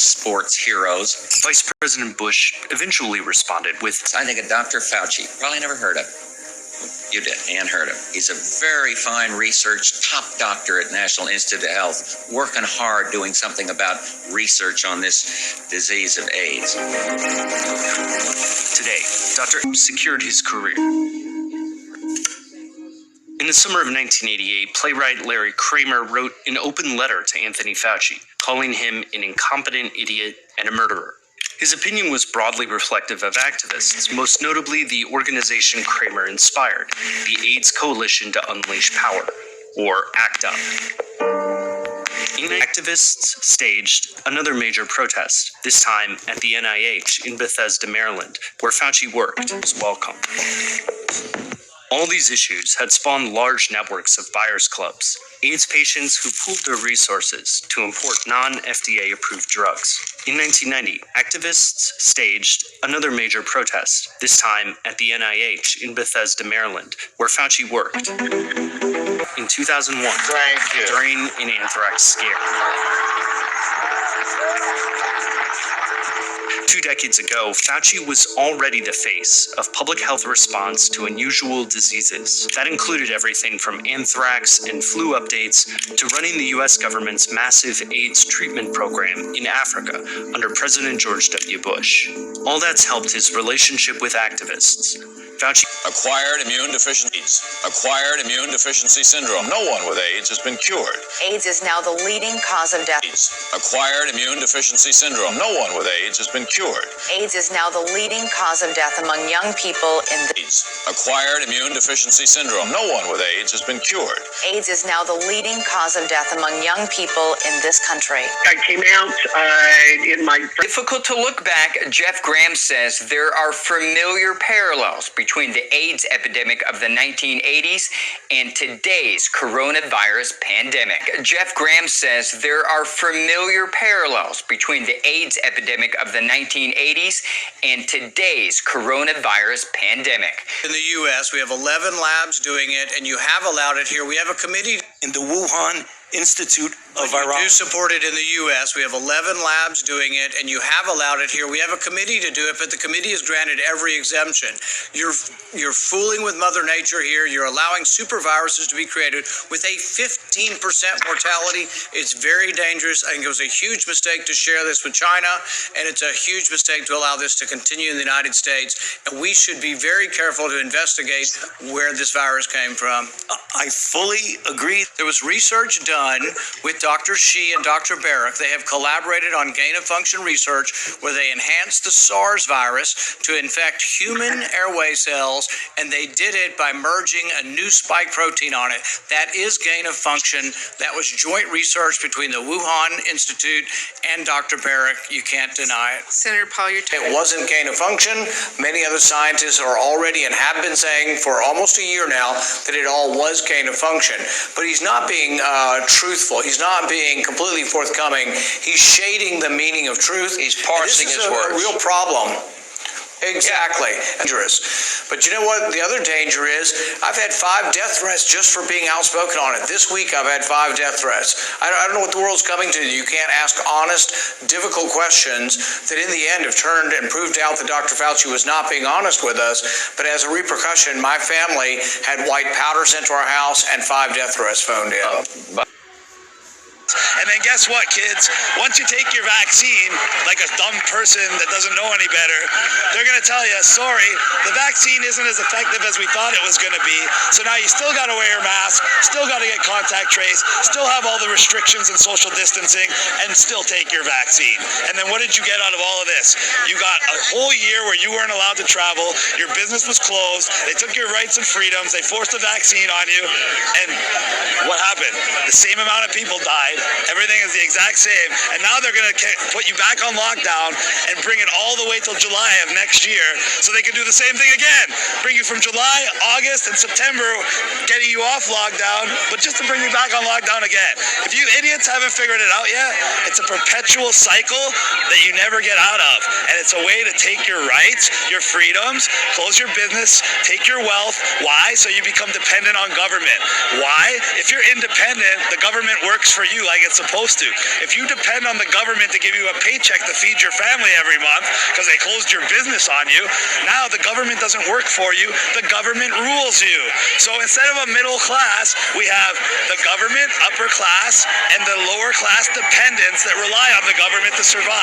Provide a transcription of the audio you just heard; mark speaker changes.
Speaker 1: sports heroes.
Speaker 2: Vice President Bush eventually responded with,
Speaker 1: I think of Dr. Fauci, probably never heard of. You did, and heard him. He's a very fine research, top doctor at National Institute of Health, working hard doing something about research on this disease of AIDS.
Speaker 2: Today, Dr. secured his career. In the summer of 1988, playwright Larry Kramer wrote an open letter to Anthony Fauci, calling him an incompetent idiot and a murderer. His opinion was broadly reflective of activists, most notably the organization Kramer inspired, the AIDS Coalition to Unleash Power, or ACT UP. Activists staged another major protest, this time at the NIH in Bethesda, Maryland, where Fauci worked as welcome. All these issues had spawned large networks of buyers clubs, AIDS patients who pooled their resources to import non-FDA approved drugs. In 1990, activists staged another major protest, this time at the NIH in Bethesda, Maryland, where Fauci worked. In 2001, during an anthrax scare. 2 decades ago, Fauci was already the face of public health response to unusual diseases. That included everything from anthrax and flu updates to running the U.S. government's massive AIDS treatment program in Africa under President George W. Bush. All that's helped his relationship with activists. Fauci
Speaker 3: acquired immune deficiency syndrome. No one with AIDS has been cured.
Speaker 4: AIDS is now the leading cause of death.
Speaker 3: Acquired immune deficiency syndrome. No one with AIDS has been cured.
Speaker 4: AIDS is now the leading cause of death among young people in the
Speaker 3: acquired immune deficiency syndrome. No one with AIDS has been cured.
Speaker 4: AIDS is now the leading cause of death among young people in this country.
Speaker 5: I came out in my...
Speaker 6: Difficult to look back, Jeff Graham says there are familiar parallels between the AIDS epidemic of the 1980s and today's coronavirus pandemic. Jeff Graham says there are familiar parallels between the AIDS epidemic of the 1980s and today's coronavirus pandemic.
Speaker 7: In the U.S., we have 11 labs doing it, and you have allowed it here. We have a committee
Speaker 8: in the Wuhan Institute of
Speaker 7: Virology. We do support it in the U.S. We have 11 labs doing it, and you have allowed it here. We have a committee to do it, but the committee has granted every exemption. You're fooling with Mother Nature here. You're allowing super viruses to be created with a 15% mortality. It's very dangerous. I think it was a huge mistake to share this with China, and it's a huge mistake to allow this to continue in the United States. And we should be very careful to investigate where this virus came from.
Speaker 8: I fully agree.
Speaker 7: There was research done with Dr. Shi and Dr. Barrick. They have collaborated on gain-of-function research where they enhanced the SARS virus to infect human airway cells, and they did it by merging a new spike protein on it. That is gain-of-function. That was joint research between the Wuhan Institute and Dr. Barrick. You can't deny it.
Speaker 9: Senator Paul, you're
Speaker 7: It wasn't gain-of-function. Many other scientists are already and have been saying for almost a year now that it all was gain-of-function. But he's not being truthful. He's not being completely forthcoming. He's shading the meaning of truth.
Speaker 6: He's parsing his words.
Speaker 7: This is a real problem. Exactly. Dangerous. But you know what? The other danger is I've had 5 death threats just for being outspoken on it. This week I've had 5 death threats. I don't know what the world's coming to. You can't ask honest, difficult questions that in the end have turned and proved out that Dr. Fauci was not being honest with us. But as a repercussion, my family had white powder sent to our house and 5 death threats phoned in.
Speaker 10: And then guess what, kids? Once you take your vaccine, like a dumb person that doesn't know any better, they're going to tell you, sorry, the vaccine isn't as effective as we thought it was going to be. So now you still got to wear your mask, still got to get contact trace, still have all the restrictions and social distancing, and still take your vaccine. And then what did you get out of all of this? You got a whole year where you weren't allowed to travel, your business was closed, they took your rights and freedoms, they forced a vaccine on you, and what happened? The same amount of people died. Everything is the exact same, and now they're going to put you back on lockdown and bring it all the way till July of next year so they can do the same thing again. Bring you from July, August, and September, getting you off lockdown, but just to bring you back on lockdown again. If you idiots haven't figured it out yet, it's a perpetual cycle that you never get out of, and it's a way to take your rights, your freedoms, close your business, take your wealth. Why? So you become dependent on government. Why? If you're independent, the government works for you like it's supposed to. If you depend on the government to give you a paycheck to feed your family every month because they closed your business on you, now the government doesn't work for you, the government rules you. So instead of a middle class, we have the government, upper class, and the lower class dependents that rely on the government to survive.